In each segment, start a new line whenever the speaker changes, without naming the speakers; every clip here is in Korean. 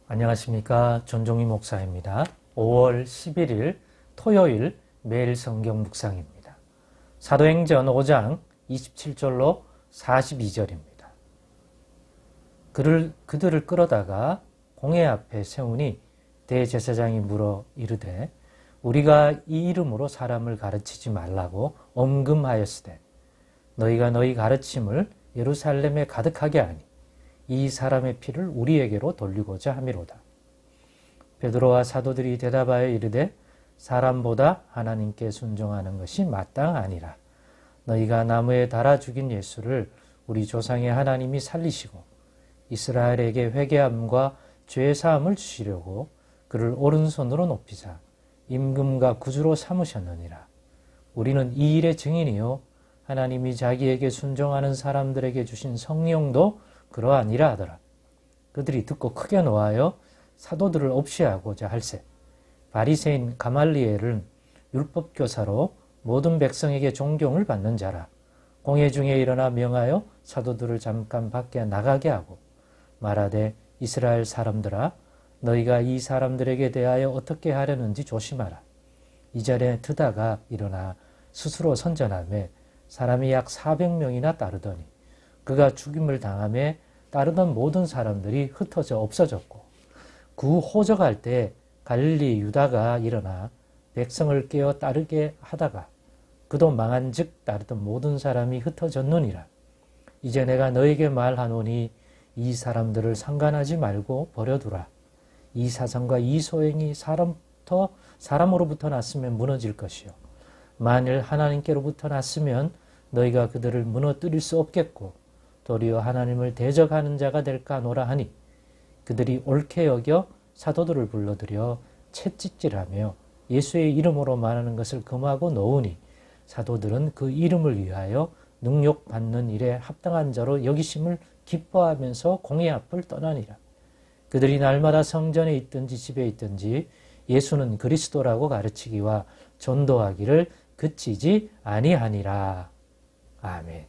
안녕하십니까. 전종희 목사입니다. 5월 11일 토요일 매일 성경 묵상입니다. 사도행전 5장 27절로 42절입니다. 그들을 끌어다가 공회 앞에 세우니 대제사장이 물어 이르되 우리가 이 이름으로 사람을 가르치지 말라고 엄금하였으되 너희가 너희 가르침을 예루살렘에 가득하게 하니 이 사람의 피를 우리에게로 돌리고자 함이로다. 베드로와 사도들이 대답하여 이르되 사람보다 하나님께 순종하는 것이 마땅하니라. 너희가 나무에 달아 죽인 예수를 우리 조상의 하나님이 살리시고 이스라엘에게 회개함과 죄사함을 주시려고 그를 오른손으로 높이사 임금과 구주로 삼으셨느니라. 우리는 이 일의 증인이요 하나님이 자기에게 순종하는 사람들에게 주신 성령도 그러하니라 하더라. 그들이 듣고 크게 노하여 사도들을 없이하고자 할세 바리새인 가말리엘은 율법교사로 모든 백성에게 존경을 받는 자라. 공회 중에 일어나 명하여 사도들을 잠깐 밖에 나가게 하고 말하되 이스라엘 사람들아 너희가 이 사람들에게 대하여 어떻게 하려는지 조심하라. 이 자리에 드다가 일어나 스스로 선전하며 사람이 약 400명이나 따르더니 그가 죽임을 당하며 따르던 모든 사람들이 흩어져 없어졌고 그 호적할 때 갈릴리 유다가 일어나 백성을 깨어 따르게 하다가 그도 망한즉 따르던 모든 사람이 흩어졌느니라. 이제 내가 너에게 말하노니 이 사람들을 상관하지 말고 버려두라. 이 사상과 이 소행이 사람으로부터 났으면 무너질 것이요 만일 하나님께로부터 났으면 너희가 그들을 무너뜨릴 수 없겠고 도리어 하나님을 대적하는 자가 될까 하노라 하니 그들이 옳게 여겨 사도들을 불러들여 채찍질하며 예수의 이름으로 말하는 것을 금하고 놓으니 사도들은 그 이름을 위하여 능욕받는 일에 합당한 자로 여기심을 기뻐하면서 공회 앞을 떠나니라. 그들이 날마다 성전에 있든지 집에 있든지 예수는 그리스도라고 가르치기와 전도하기를 그치지 아니하니라. 아멘.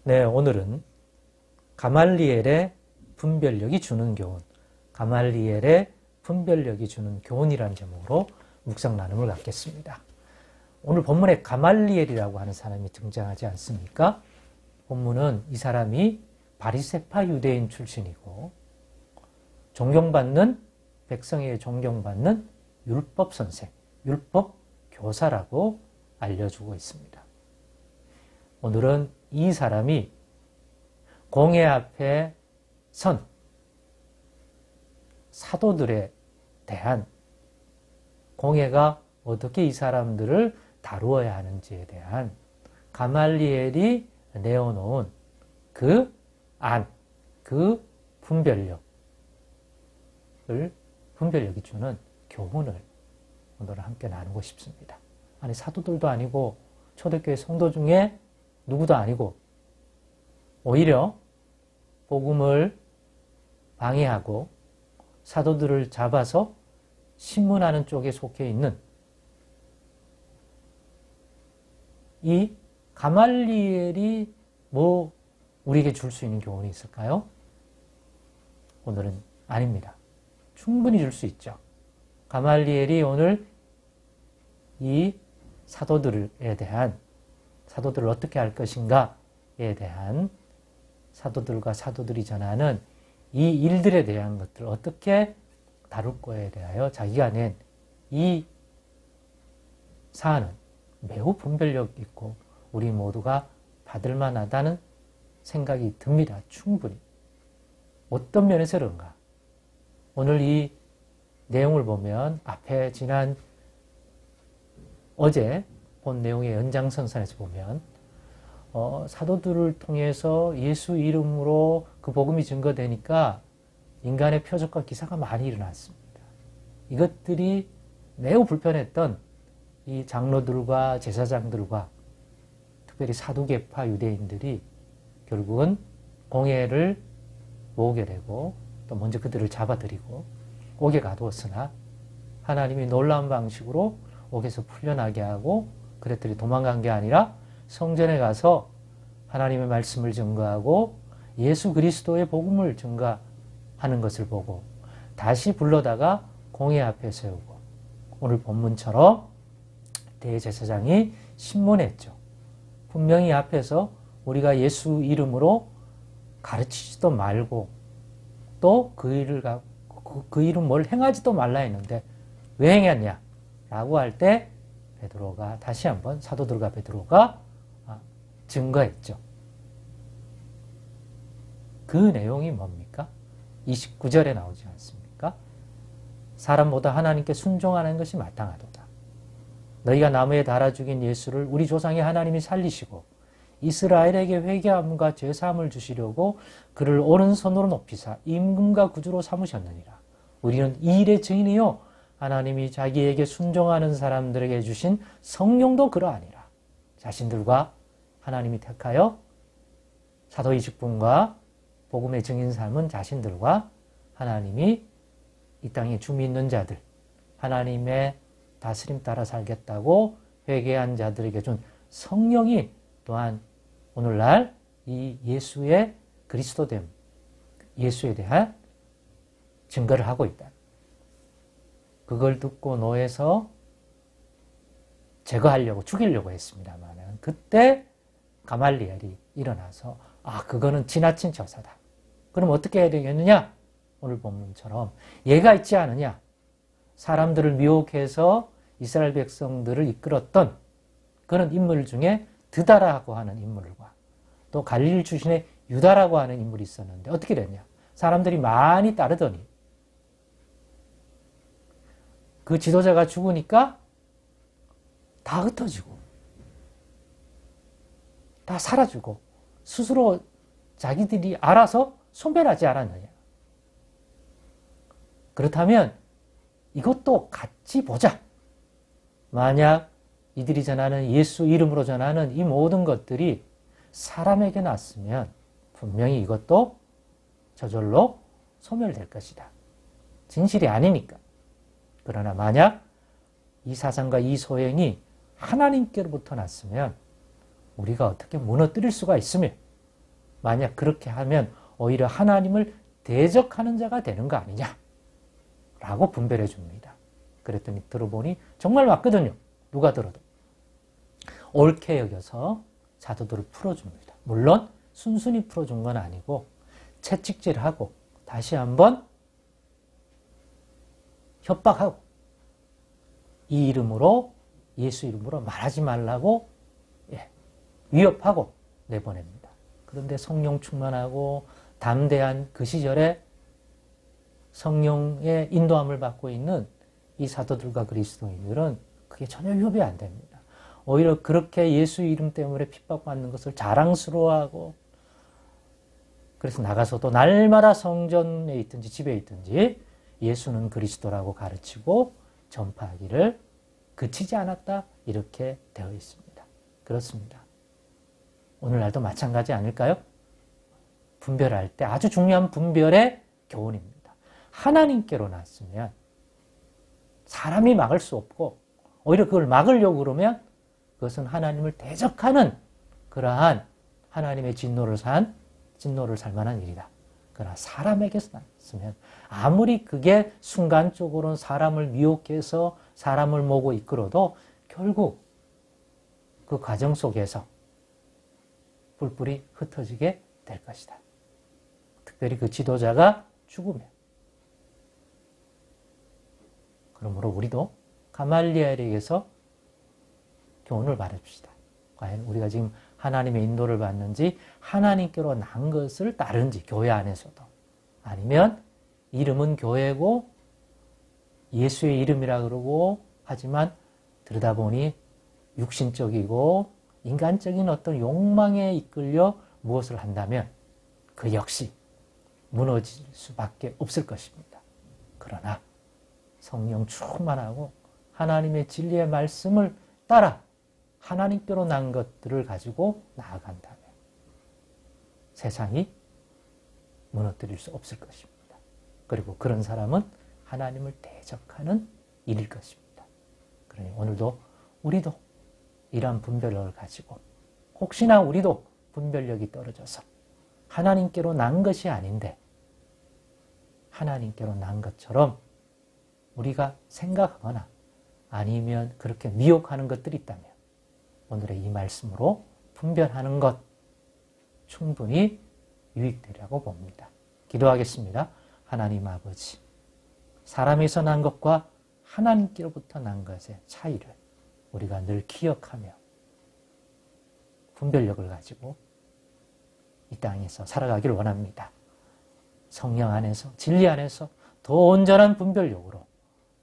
네, 오늘은 가말리엘의 분별력이 주는 교훈, 가말리엘의 분별력이 주는 교훈이라는 제목으로 묵상 나눔을 갖겠습니다. 오늘 본문에 가말리엘이라고 하는 사람이 등장하지 않습니까? 본문은 이 사람이 바리새파 유대인 출신이고 존경받는 백성에게 존경받는 율법 선생, 율법 교사라고 알려주고 있습니다. 오늘은 이 사람이 공회 앞에 선 사도들에 대한 공회가 어떻게 이 사람들을 다루어야 하는지에 대한 가말리엘이 내어놓은 그 안, 그 분별력이 주는 교훈을 오늘 함께 나누고 싶습니다. 아니 사도들도 아니고 초대교회 성도 중에 누구도 아니고 오히려 복음을 방해하고 사도들을 잡아서 신문하는 쪽에 속해 있는 이 가말리엘이 뭐 우리에게 줄 수 있는 교훈이 있을까요? 오늘은 아닙니다. 충분히 줄 수 있죠. 가말리엘이 오늘 이 사도들에 대한 사도들을 어떻게 할 것인가에 대한 사도들과 사도들이 전하는 이 일들에 대한 것들을 어떻게 다룰 거에 대하여 자기가 낸 이 사안은 매우 분별력 있고 우리 모두가 받을 만하다는 생각이 듭니다. 충분히. 어떤 면에서 그런가? 오늘 이 내용을 보면 앞에 지난 어제 본 내용의 연장선상에서 보면 사도들을 통해서 예수 이름으로 그 복음이 증거되니까 인간의 표적과 기사가 많이 일어났습니다. 이것들이 매우 불편했던 이 장로들과 제사장들과 특별히 사두개파 유대인들이 결국은 공회를 모으게 되고 또 먼저 그들을 잡아들이고 옥에 가두었으나 하나님이 놀라운 방식으로 옥에서 풀려나게 하고 그랬더니 도망간 게 아니라 성전에 가서 하나님의 말씀을 증거하고 예수 그리스도의 복음을 증거하는 것을 보고 다시 불러다가 공회 앞에 세우고 오늘 본문처럼 대제사장이 신문했죠. 분명히 앞에서 우리가 예수 이름으로 가르치지도 말고 또 그 이름 뭘 행하지도 말라 했는데 왜 행했냐? 라고 할 때 베드로가 다시 한번 사도들과 베드로가 증거했죠. 그 내용이 뭡니까? 29절에 나오지 않습니까? 사람보다 하나님께 순종하는 것이 마땅하도다. 너희가 나무에 달아 죽인 예수를 우리 조상의 하나님이 살리시고 이스라엘에게 회개함과 죄사함을 주시려고 그를 오른손으로 높이사 임금과 구주로 삼으셨느니라. 우리는 이 일의 증인이요 하나님이 자기에게 순종하는 사람들에게 주신 성령도 그러하니라. 자신들과 하나님이 택하여 사도의 직분과 복음의 증인 삶은 자신들과 하나님이 이 땅에 주 믿는 자들, 하나님의 다스림 따라 살겠다고 회개한 자들에게 준 성령이 또한 오늘날 이 예수의 그리스도됨, 예수에 대한 증거를 하고 있다. 그걸 듣고 노에서 제거하려고 죽이려고 했습니다만 그때 가말리엘이 일어나서 그거는 지나친 처사다. 그럼 어떻게 해야 되겠느냐? 오늘 본문처럼 얘가 있지 않느냐? 사람들을 미혹해서 이스라엘 백성들을 이끌었던 그런 인물 중에 드다라고 하는 인물과 또 갈릴리 출신의 유다라고 하는 인물이 있었는데 어떻게 됐냐? 사람들이 많이 따르더니 그 지도자가 죽으니까 다 흩어지고 다 사라지고 스스로 자기들이 알아서 소멸하지 않았느냐. 그렇다면 이것도 같이 보자. 만약 이들이 전하는 예수 이름으로 전하는 이 모든 것들이 사람에게 났으면 분명히 이것도 저절로 소멸될 것이다. 진실이 아니니까. 그러나 만약 이 사상과 이 소행이 하나님께로부터 났으면 우리가 어떻게 무너뜨릴 수가 있으며 만약 그렇게 하면 오히려 하나님을 대적하는 자가 되는 거 아니냐 라고 분별해 줍니다. 그랬더니 들어보니 정말 맞거든요. 누가 들어도. 옳게 여겨서 사도들을 풀어줍니다. 물론 순순히 풀어준 건 아니고 채찍질하고 다시 한번 협박하고 이 이름으로 예수 이름으로 말하지 말라고 위협하고 내보냅니다. 그런데 성령 충만하고 담대한 그 시절에 성령의 인도함을 받고 있는 이 사도들과 그리스도인들은 그게 전혀 위협이 안 됩니다. 오히려 그렇게 예수 이름 때문에 핍박받는 것을 자랑스러워하고 그래서 나가서도 날마다 성전에 있든지 집에 있든지 예수는 그리스도라고 가르치고 전파하기를 그치지 않았다 이렇게 되어 있습니다. 그렇습니다. 오늘날도 마찬가지 아닐까요? 분별할 때 아주 중요한 분별의 교훈입니다. 하나님께로 났으면 사람이 막을 수 없고 오히려 그걸 막으려고 그러면 그것은 하나님을 대적하는 그러한 하나님의 진노를 살 만한 일이다. 그러나 사람에게서 났으면 아무리 그게 순간적으로는 사람을 미혹해서 사람을 모고 이끌어도 결국 그 과정 속에서 뿔뿔이 흩어지게 될 것이다. 특별히 그 지도자가 죽으면. 그러므로 우리도 가말리엘에게서 교훈을 받읍시다. 과연 우리가 지금 하나님의 인도를 받는지 하나님께로 난 것을 따르는지 교회 안에서도 아니면 이름은 교회고 예수의 이름이라 그러고 하지만 들여다보니 육신적이고 인간적인 어떤 욕망에 이끌려 무엇을 한다면 그 역시 무너질 수밖에 없을 것입니다. 그러나 성령 충만하고 하나님의 진리의 말씀을 따라 하나님께로 난 것들을 가지고 나아간다면 세상이 무너뜨릴 수 없을 것입니다. 그리고 그런 사람은 하나님을 대적하는 일일 것입니다. 그러니 오늘도 우리도 이러한 분별력을 가지고 혹시나 우리도 분별력이 떨어져서 하나님께로 난 것이 아닌데 하나님께로 난 것처럼 우리가 생각하거나 아니면 그렇게 미혹하는 것들이 있다면 오늘의 이 말씀으로 분별하는 것 충분히 유익되리라고 봅니다. 기도하겠습니다. 하나님 아버지, 사람에서 난 것과 하나님께로부터 난 것의 차이를 우리가 늘 기억하며 분별력을 가지고 이 땅에서 살아가기를 원합니다. 성령 안에서, 진리 안에서 더 온전한 분별력으로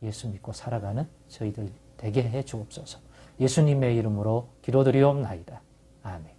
예수 믿고 살아가는 저희들 되게 해 주옵소서. 예수님의 이름으로 기도드리옵나이다. 아멘.